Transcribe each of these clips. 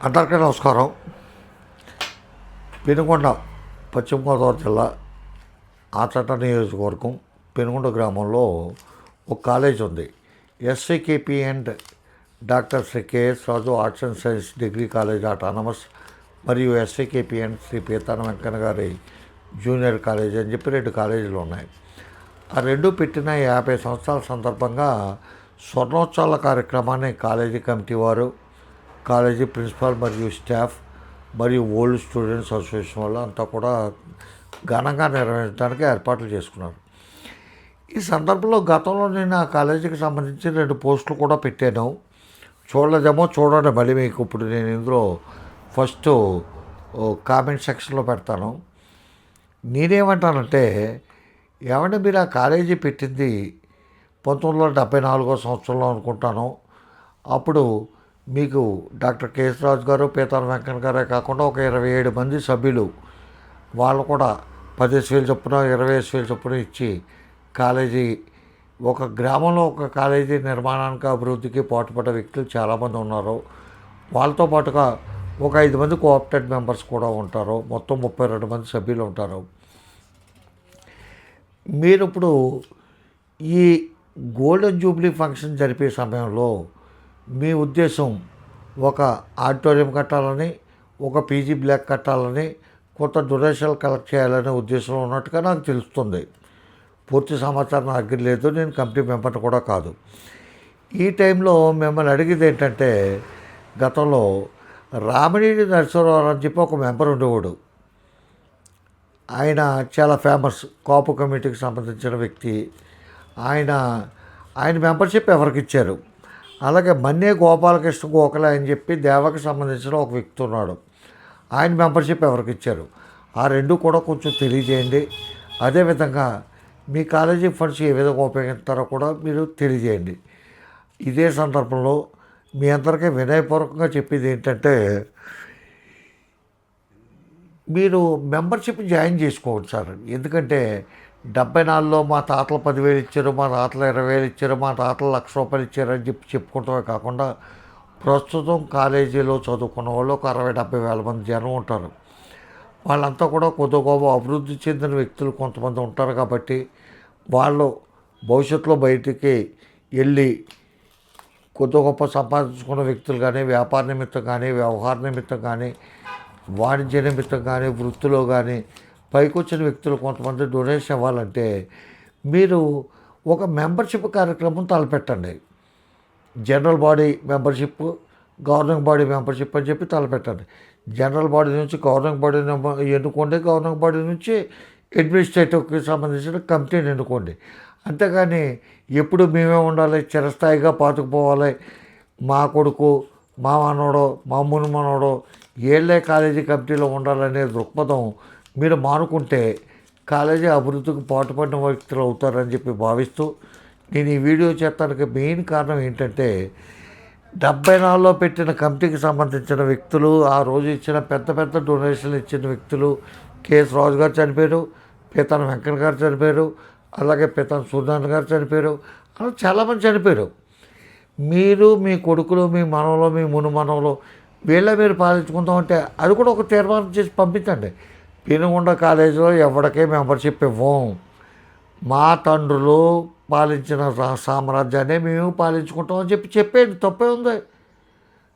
అందరికీ నమస్కారం. పెనుగొండ, పశ్చిమ గోదావరి జిల్లా ఆచంట నియోజకవర్గం పెనుగొండ గ్రామంలో ఒక కాలేజ్ ఉంది. SVKP and doctor Shri KS Raju arts and science degree college autonomous మరియు ఎస్వికేపీ అండ్ శ్రీ పీతాన వెంకన్న గారి జూనియర్ కాలేజ్ అని చెప్పి 2 కాలేజీలు ఉన్నాయి. ఆ 2 పెట్టిన 50 సంవత్సరాల సందర్భంగా స్వర్ణోత్సవాల కార్యక్రమాన్ని కాలేజీ కమిటీ వారు, కాలేజీ ప్రిన్సిపాల్ మరియు స్టాఫ్ మరియు ఓల్డ్ స్టూడెంట్స్ అసోసియేషన్ వాళ్ళు అంతా కూడా ఘనంగా నిర్వహించడానికి ఏర్పాట్లు చేసుకున్నారు. ఈ సందర్భంలో గతంలో నేను ఆ కాలేజీకి సంబంధించి 2 పోస్టులు కూడా పెట్టాను. చూడలేదేమో చూడండి. మళ్ళీ మీకు ఇప్పుడు నేను ఇందులో ఫస్ట్ కామెంట్ సెక్షన్లో పెడతాను. నేనేమంటానంటే, ఏమంటే మీరు ఆ కాలేజీ పెట్టింది 1974 సంవత్సరంలో అనుకుంటాను. అప్పుడు మీకు డాక్టర్ కేఎస్ రాజు గారు, పీతాన వెంకన్న గారే కాకుండా ఒక 27 మంది సభ్యులు, వాళ్ళు కూడా 10,000 చొప్పున 20,000 చొప్పున ఇచ్చి కాలేజీ, ఒక గ్రామంలో ఒక కాలేజీ నిర్మాణానికి అభివృద్ధికి పాటుపడ్డ వ్యక్తులు చాలామంది ఉన్నారు. వాళ్ళతో పాటుగా ఒక 5 మంది కోఆప్టెడ్ మెంబర్స్ కూడా ఉంటారు. మొత్తం 32 మంది సభ్యులు ఉంటారు. మీరు ఇప్పుడు ఈ గోల్డెన్ జూబ్లీ ఫంక్షన్ జరిపే సమయంలో మీ ఉద్దేశం ఒక ఆడిటోరియం కట్టాలని, ఒక పీజీ బ్లాక్ కట్టాలని, కొంత డొనేషన్లు కలెక్ట్ చేయాలనే ఉద్దేశంలో ఉన్నట్టుగా నాకు తెలుస్తుంది. పూర్తి సమాచారం నా దగ్గర లేదు. నేను కమిటీ మెంబర్ని కూడా కాదు. ఈ టైంలో మిమ్మల్ని అడిగేది ఏంటంటే, గతంలో రామినేని నరసింహారావు అని చెప్పి ఒక మెంబర్ ఉండేవాడు. ఆయన చాలా ఫేమస్, కాపు కమిటీకి సంబంధించిన వ్యక్తి. ఆయన మెంబర్షిప్ ఎవరికి ఇచ్చారు? అలాగే మన్నే గోపాలకృష్ణ గోఖలే అని చెప్పి దేవకి సంబంధించిన ఒక వ్యక్తి ఉన్నాడు. ఆయన మెంబర్షిప్ ఎవరికి ఇచ్చారు? ఆ 2 కూడా కొంచెం తెలియజేయండి. అదేవిధంగా మీ కాలేజీ ఫండ్స్ ఏ విధంగా ఉపయోగిస్తారో కూడా మీరు తెలియజేయండి. ఇదే సందర్భంలో మీ అందరికీ వినయపూర్వకంగా చెప్పేది ఏంటంటే, మీరు మెంబర్షిప్ జాయిన్ చేసుకోవచ్చు సార్. ఎందుకంటే 74లో మా తాతలు 10,000 ఇచ్చారు, మా తాతలు 20,000 ఇచ్చారు, మా తాతలు ₹1,00,000 ఇచ్చారు అని చెప్పుకుంటామే కాకుండా, ప్రస్తుతం కాలేజీలో చదువుకున్న వాళ్ళు ఒక 60,000-70,000 మంది జనం ఉంటారు. వాళ్ళంతా కూడా కొద్దిగా అభివృద్ధి చెందిన వ్యక్తులు కొంతమంది ఉంటారు. కాబట్టి వాళ్ళు భవిష్యత్తులో బయటికి వెళ్ళి కొద్ది గొప్ప సంపాదించుకున్న వ్యక్తులు కానీ, వ్యాపార నిమిత్తం కానీ, వ్యవహార నిమిత్తం కానీ, వాణిజ్య నిమిత్తం కానీ, వృత్తిలో కానీ పైకి వచ్చిన వ్యక్తులు కొంతమంది డొనేషన్ ఇవ్వాలంటే మీరు ఒక మెంబర్షిప్ కార్యక్రమం తలపెట్టండి. General body membership, governing body membership అని చెప్పి తలపెట్టండి. జనరల్ బాడీ నుంచి గవర్నింగ్ బాడీని ఎన్నుకోండి, గవర్నింగ్ బాడీ నుంచి అడ్మినిస్ట్రేటివ్కి సంబంధించిన కమిటీని ఎన్నుకోండి. అంతేగాని ఎప్పుడు మేమే ఉండాలి, చిరస్థాయిగా పాతుకుపోవాలి, మా కొడుకు, మా మనవడో, మా మునిమనవడో ఏళ్ళే కాలేజీ కమిటీలో ఉండాలనే దృక్పథం మీరు మానుకుంటే కాలేజీ అభివృద్ధికి పాటుపడిన వ్యక్తులు అవుతారని చెప్పి భావిస్తూ, నేను ఈ వీడియో చేస్తానికి మెయిన్ కారణం ఏంటంటే, 74లో పెట్టిన కమిటీకి సంబంధించిన వ్యక్తులు, ఆ రోజు ఇచ్చిన పెద్ద పెద్ద డొనేషన్లు ఇచ్చిన వ్యక్తులు, కేఎస్ రాజు గారు చనిపోయారు, పీతాన వెంకన్న గారు చనిపోయారు, అలాగే పీతాన సూర్యనారాయణ గారు చనిపోయారు, అలా చాలామంది చనిపోయారు. మీరు, మీ కొడుకులు, మీ మనవలు, మీ మునుమనవలు మీరు పాలించుకుందామంటే అది కూడా ఒక తీర్మానం చేసి పంపించండి. పెనుగొండ కాలేజీలో ఎవరికే మెంబర్షిప్ ఇవ్వం, మా తండ్రులు పాలించిన సామ్రాజ్యాన్ని మేము పాలించుకుంటామని చెప్పేయండి. తప్పే ఉంది,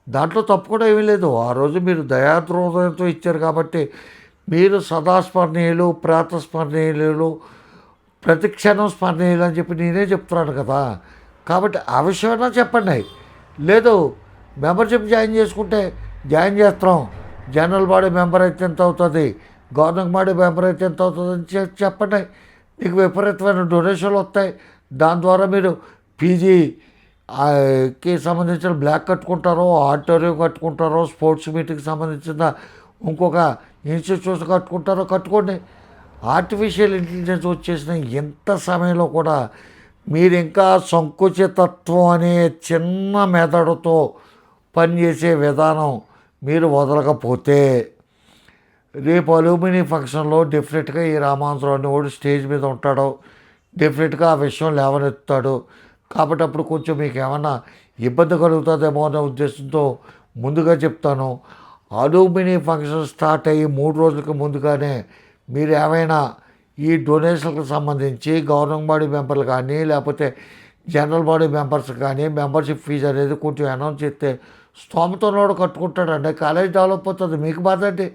దాంట్లో తప్పు కూడా ఏమీ లేదు. ఆ రోజు మీరు దయాద్రోహంతో ఇచ్చారు కాబట్టి మీరు సదాస్మరణీయులు, ప్రాతస్మరణీయులు, ప్రతిక్షణం స్మరణీయులు అని చెప్పి నేనే చెప్తున్నాను కదా. కాబట్టి ఆ విషయమైనా చెప్పండి. లేదు మెంబర్షిప్ జాయిన్ చేసుకుంటే జాయిన్ చేస్తాం, జనరల్ బాడీ మెంబర్ అయితే ఎంత అవుతుంది, గవర్నింగ్ బాడీ మెంబర్ అయితే ఎంత అవుతుందని చెప్పండి. మీకు విపరీతమైన డొనేషన్లు వస్తాయి. దాని ద్వారా మీరు పీజీకి సంబంధించిన బ్లాక్ కట్టుకుంటారో, ఆడిటోరియం కట్టుకుంటారో, స్పోర్ట్స్ మీటింగ్కి సంబంధించిన ఇంకొక ఇన్స్టిట్యూట్స్ కట్టుకోండి. ఆర్టిఫిషియల్ ఇంటెలిజెన్స్ వచ్చేసిన ఎంత సమయంలో కూడా మీరు ఇంకా సంకుచితత్వం అనే చిన్న మెదడుతో పనిచేసే విధానం మీరు వదలకపోతే, రేపు అల్యూమిని ఫంక్షన్లో డెఫినెట్గా ఈ రామాంధ్రరావు అనేవాడు స్టేజ్ మీద ఉంటాడో, డెఫినెట్గా ఆ విషయం లేవనెత్తాడు. కాబట్టి అప్పుడు కొంచెం మీకు ఏమన్నా ఇబ్బంది కలుగుతుందేమో అనే ఉద్దేశంతో ముందుగా చెప్తాను, అలూమిని ఫంక్షన్ స్టార్ట్ అయ్యి 3 రోజులకి ముందుగానే మీరు ఏమైనా ఈ డొనేషన్లకు సంబంధించి గవర్నింగ్ బాడీ మెంబర్లు కానీ లేకపోతే జనరల్ బాడీ మెంబర్స్ కానీ మెంబర్షిప్ ఫీజు అనేది కొంచెం అనౌన్స్ చేస్తే స్తోమతోనోడు కట్టుకుంటాడండి. కాలేజ్ డెవలప్ అవుతుంది. మీకు బాధ అంటే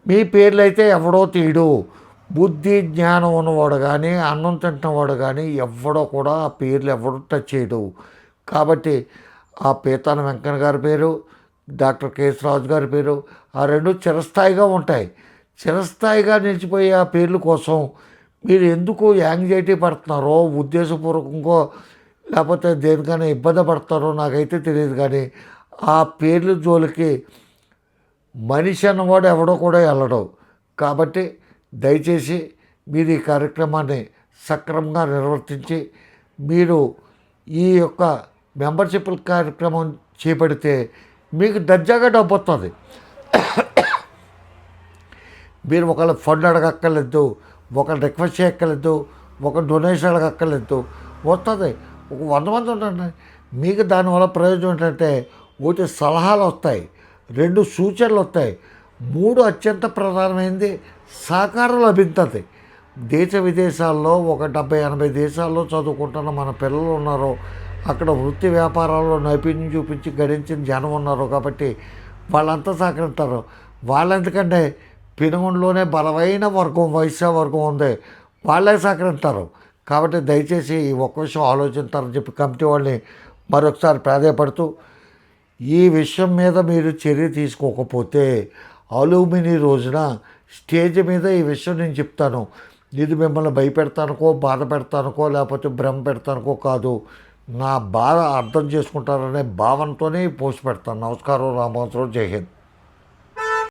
మీ పేర్లు అయితే ఎవడో తీయడు. బుద్ధి జ్ఞానం ఉన్నవాడు కానీ అన్నం తింటున్నవాడు కానీ ఎవడో కూడా ఆ పేర్లు ఎవడు టచ్ చేయడు. కాబట్టి ఆ పీతాన వెంకన్న గారి పేరు, డాక్టర్ కేఎస్ రాజు గారి పేరు ఆ రెండు చిరస్థాయిగా ఉంటాయి. చిరస్థాయిగా నిలిచిపోయే ఆ పేర్ల కోసం మీరు ఎందుకు యాంగ్జైటీ పడుతున్నారో, ఉద్దేశపూర్వకంగా లేకపోతే దేనికైనా ఇబ్బంది పడతారో నాకైతే తెలియదు. కానీ ఆ పేర్ల జోలికి మనిషి అన్నవాడు ఎవడో కూడా వెళ్ళడు. కాబట్టి దయచేసి మీరు ఈ కార్యక్రమాన్ని సక్రమంగా నిర్వర్తించి మీరు ఈ యొక్క మెంబర్షిప్ కార్యక్రమం చేపడితే మీకు దర్జాగా డబ్బు వస్తుంది. మీరు ఒకళ్ళ ఫండ్ అడగక్కర్లేదు, ఒకళ్ళు రిక్వెస్ట్ చేయక్కర్లేదు, ఒక డొనేషన్ అడగక్కర్లేదు, వస్తుంది. ఒక 100 మంది ఉండండి. మీకు దానివల్ల ప్రయోజనం ఏంటంటే 1 సలహాలు వస్తాయి, 2 సూచనలు వస్తాయి, 3 అత్యంత ప్రధానమైనది సహకారం లభిస్తుంది. దేశ విదేశాల్లో ఒక 70-80 దేశాల్లో చదువుకుంటున్న మన పిల్లలు ఉన్నారు. అక్కడ వృత్తి వ్యాపారాల్లో నైపుణ్యం చూపించి గడించిన జనం ఉన్నారు. కాబట్టి వాళ్ళంతా సహకరిస్తారు. వాళ్ళెందుకంటే పెనుగొండలోనే బలమైన వర్గం వైశ్య వర్గం ఉంది, వాళ్ళే సహకరిస్తారు. కాబట్టి దయచేసి ఈ ఒక్క విషయం ఆలోచిస్తారని చెప్పి కమిటీ వాళ్ళని మరొకసారి ప్రాధాయపడుతూ, ఈ విషయం మీద మీరు చర్య తీసుకోకపోతే అలూమిని రోజున స్టేజ్ మీద ఈ విషయం నేను చెప్తాను. ఇది మిమ్మల్ని భయపెడతానుకో, బాధ పెడతానుకో, లేకపోతే భ్రమ పెడతానుకో కాదు, నా బాధ అర్థం చేసుకుంటారనే భావనతోనే పోస్ట్ పెడతాను. నమస్కారం. రామోహన్ రావు. జై హింద్.